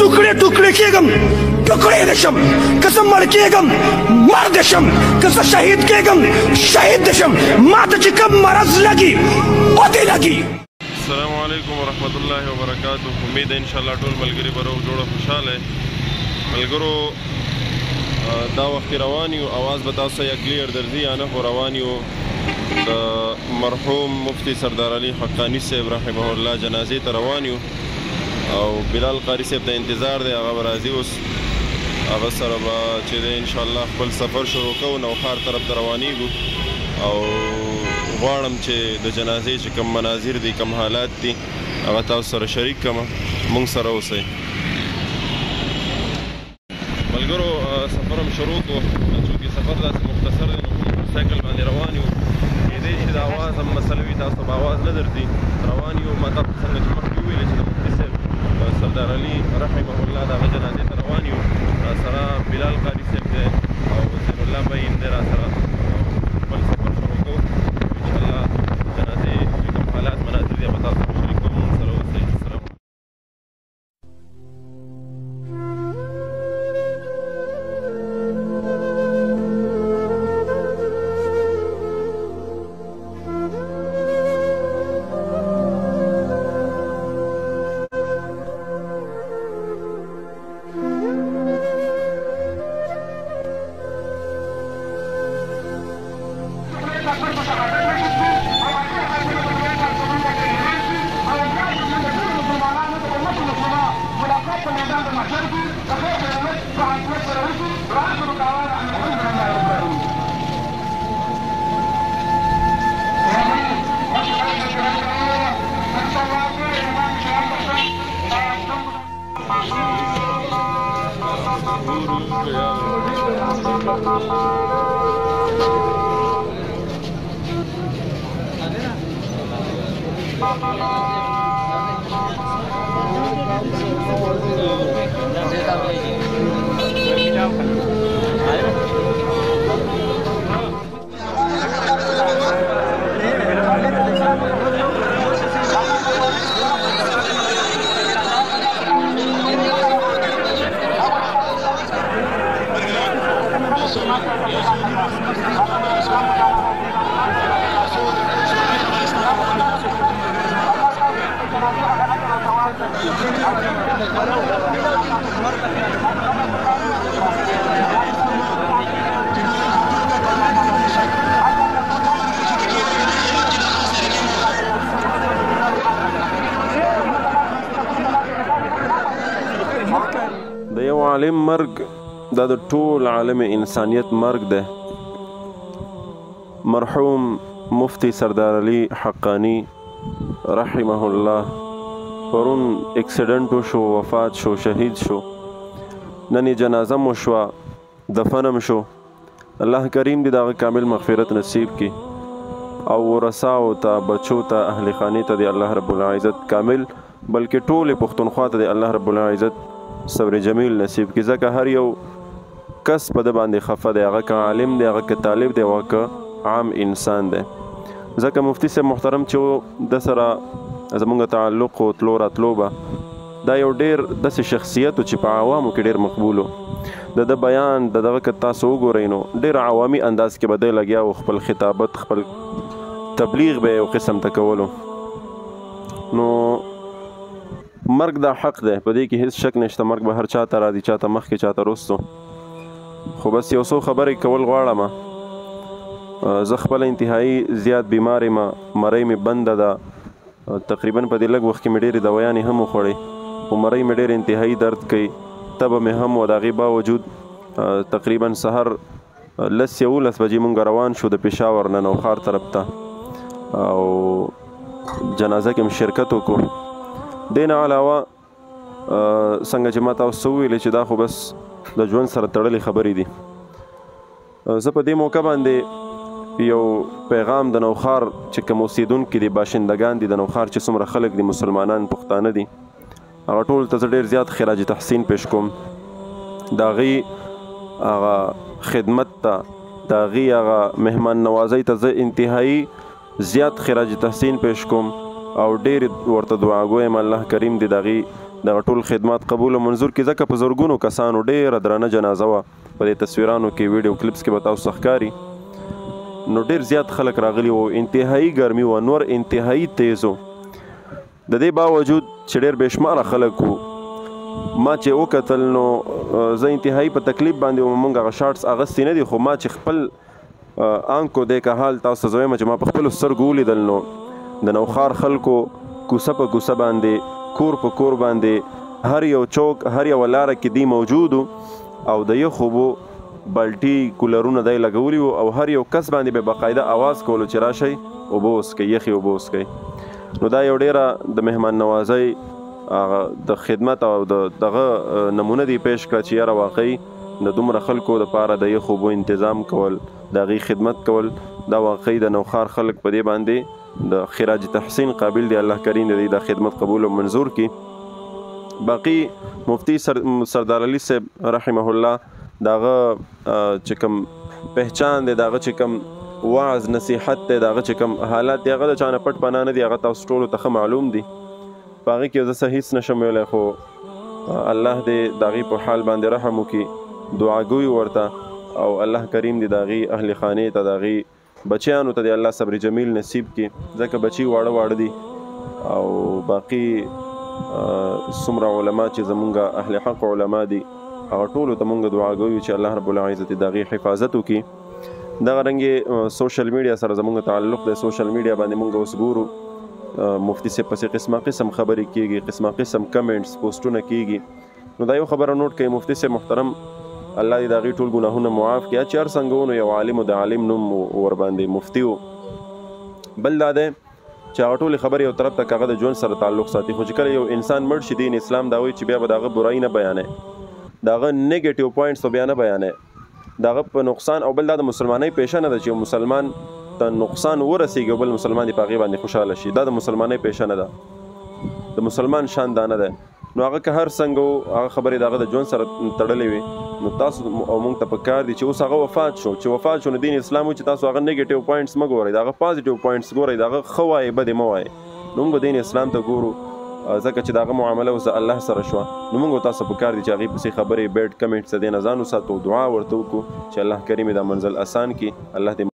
टुकड़े टुकड़े केगम टुकड़े दशम कसम मर केगम मर दशम कस शहीद केगम शहीद दशम मात चिकम मरज लगी ओती लगी। अस्सलाम वालेकुम वरहमतुल्लाहि वबरकातुह। उम्मीद है इंशाल्लाह टोल मलगरी बरोग जोड़ा खुशहाल है। मलगरो دا वक्त روان یو आवाज़ बताओ या क्लियर درځي یا نه خو روان یو د مرحوم مفتی سردار علي حقانی صاحب رحمه الله جنازې ته روان یو او بلال قاری صاحب ته انتظار دی هغه به راځي اوس هغه سره به چې دی انشاءالله خپل سفر شروع کوو نوښار طرف ته روانیږو او غواړم چې د جنازې چې کوم مناظر دي کوم حالات دي هغه تاسو سره شریک کړم موږ سره اوسئ ملګرو سفر هم شروع کړو چونکې سفر داسې مختصر دی نو موږ سایکل باندې روان یو کېدی شي د اواز هم مسله وي تاسو به اواز نه درځي روان یو ما تاسو څنګه چې مخکې وویلې چې د مفتي صاحب سردار علي رحمه الله د هغه جنازې ته روان یو سره بلال قاري صاحب دی او وزیر الله بهي هم دی راسره خپل سفر شروع کوو انشاءالله جنازې چې کوم حالات مناظر دي هغه تاسو سره شریک کوم موږ سره اوسئ. د یو عالم مرګ دا د ټول عالم انسانیت مرګ دی. مرحوم مفتی سردار علي حقانی رحمه الله پرون اکسیډنټ وشو وفات شو شهید شو نن یې جنازه مو شوه دفن هم شو. الله کریم دې د هغه کامل مغفرت نصیب کړي او ورثاو ته بچو ته اهل خانې ته دې الله رب العزت کامل بلکې ټولې پښتونخوا ته دې الله رب العزت صبر جمیل نصیب کړي ځکه هر یو کس په ده باندې خفه دی هغه که عالم دی هغه که طالب دی هغه که عام انسان دی ځکه مفتی صاحب محترم چې د سره زمونږ تعلق و تلو راتلو به دا یو ډېر داسې شخصیت و چې په عوامو کې ډېر مقبول و د ده بیان د دغه که تاسو وګورئ نو ډېر عوامي انداز کې به دی لګیا و خپل خطابت خپل تبلیغ به یو قسم ته کولو نو مرګ دا حق دی په دې کې هیڅ شک نشته مرګ به هر چا ته راځي چا ته مخکې چا ته وروستو خو بس یو څو خبرې کول غواړم زه خپله انتهایي زیات بیمار یم مرۍ مې بنده ده تقریبا په دې لږ وخت کې مې ډېرې دوایانې هم وخوړې خو مرۍ مې ډېر انتهایي درد کوي تبه مې هم و د هغې باوجود تقریبا سهار 10-11 بجې مونږ روان شو د پېښور نه نوښار طرف ته او جنازه کې م شرکت وکړو. دې نه علاوه څنګه چې ما تاسو وویلې چې دا خو بس د ژوند سره تړلې خبرې دي. زه په دې موقع باندې یو پیغام د نوښار چې کوم اوسېدونکي دي باشندګان دي د نوښار چې څومره خلک دي مسلمانان پښتانه دي هغه ټول ته زه ډېر زیات خراج تحسین پیش کوم د هغې هغه خدمت ته د هغې هغه مهمان نوازۍ ته زه انتهایي زیات خراج تحسین پیش کوم او ډېر ورته دعاګویم الله کریم دې د هغې دغه ټول خدمات قبول او منظور کړي، ځکه په زرګونو کسانو ډېره درنه جنازه وه. په دې تصویرانو کې ویډیو کلیپس کې به تاسو ښکاري. نو ډېر زیات خلک راغلي وو، انتهایي ګرمي وه، نور انتهایي تیز و. د دې باوجود چې ډېر بېشماره خلک وو، ما چې وکتل نو زه انتهایي په تکلیف باندې وم. مونږ هغه شارټس اغوستي نه دي، خو ما چې خپل آنکو دی که حال تاسو ته زه وایم چې ما په خپلو سترګو ولیدل، نو د نوښار خلکو کوڅه په کوڅه باندې، کور په کور باندې، هر یو چوک، هر یوه لاره کې دی موجود و، او د یخو اوبو بالټي کولرونه دی لګولي وو، او هر یو کس باندې به باقاعده اواز کولو چې راشئ اوبه وڅښئ، یخې اوبه وڅښئ. نو دا یو ډېره د مهمان نوازۍ د خدمت او دغه نمونه دی پیش کړه چې یاره واقعي د دومره خلکو دپاره د یخو اوبو انتظام کول، د هغې خدمت کول، دا واقعي د نوښار خلک په دې باندې د خراج تحسین قابل دی. الله کریم دې دا خدمت قبول او منظور کړي. باقي مفتی سردار علي صاحب رحمه الله دغه چې کوم پہچان دی، دغه چې کوم وعظ نصیحت دی، دغه چې کوم حالات دی، هغه د چا نه پټ پناه نه دي، هغه تاسو ټولو ته ښه معلوم دي. په هغې کې زه څه هېڅ نشم ویلی، خو الله دې د هغې په حال باندې رحم وکړي، دعاګوي ورته، او الله کریم دې د هغې اهل خانې ته، د هغې بچیانو ته دې الله صبر جمیل نصیب کړي، ځکه بچي واړه واړه دي. او باقي څومره علما چې زمونږ اهل حق علما دي، هغه ټولو ته مونږ دعاګوي چې الله رب العزت د هغې حفاظت وکړي. دغه رنګې سوشل میډیا سره زمونږ تعلق دی. سوشل میډیا باندې مونږ اوس ګورو مفتی صاحب پسې قسمه قسم خبرې کېږي، قسمه قسم کمنټس پوسټونه کېږي. نو دا یو خبره نوټ کړئ، مفتی صاحب محترم الله دې د هغې ټول ګناهونه معاف کړي. چې هر څنګه ونو یو عالم و، د عالم نوم ورباندې مفتی و. بل دا دی چې هغه ټولې خبرې یو طرف ته که هغه د ژوند سره تعلق ساتي، خو چې کله یو انسان مړ شي، دین اسلام دا وایي چې بیا به د هغه برایي نه بیانوي، د هغه نیګیټیو پوینټس به بیا نه بیانوي، د هغه په نقصان. او بل دا د مسلمانۍ پیشه نه ده چې یو مسلمان ته نقصان ورسېږي او بل مسلمان دې په هغې باندې خوشحاله شي، دا د مسلمانۍ پیشه نه ده، د مسلمان شان دا نه ده. نو هغه که هر څنګه و، هغه خبرې د هغه د ژوند سره تړلې وي، نو تاسو او موږ ته پکار دي چې اوس هغه وفات شو، چې وفات شو، نو دین اسلام وایي چې تاسو هغه نیګیټیو پوینټس مه ګورئ، د هغه پازیټیو پوینټس ګورئ، د هغه ښه وایئ بدې مه وایئ. نو موږ دین اسلام ته ګورو، ځکه چې د هغه معامله اوس د الله سره شوه. نو موږ تاسو پکار دي چې هغې پسې خبرې بیډ کمنټس د دې نه ځان وساتو، دعا ورته وکړو چې الله کریم دا منزل اسان کړي. الله دې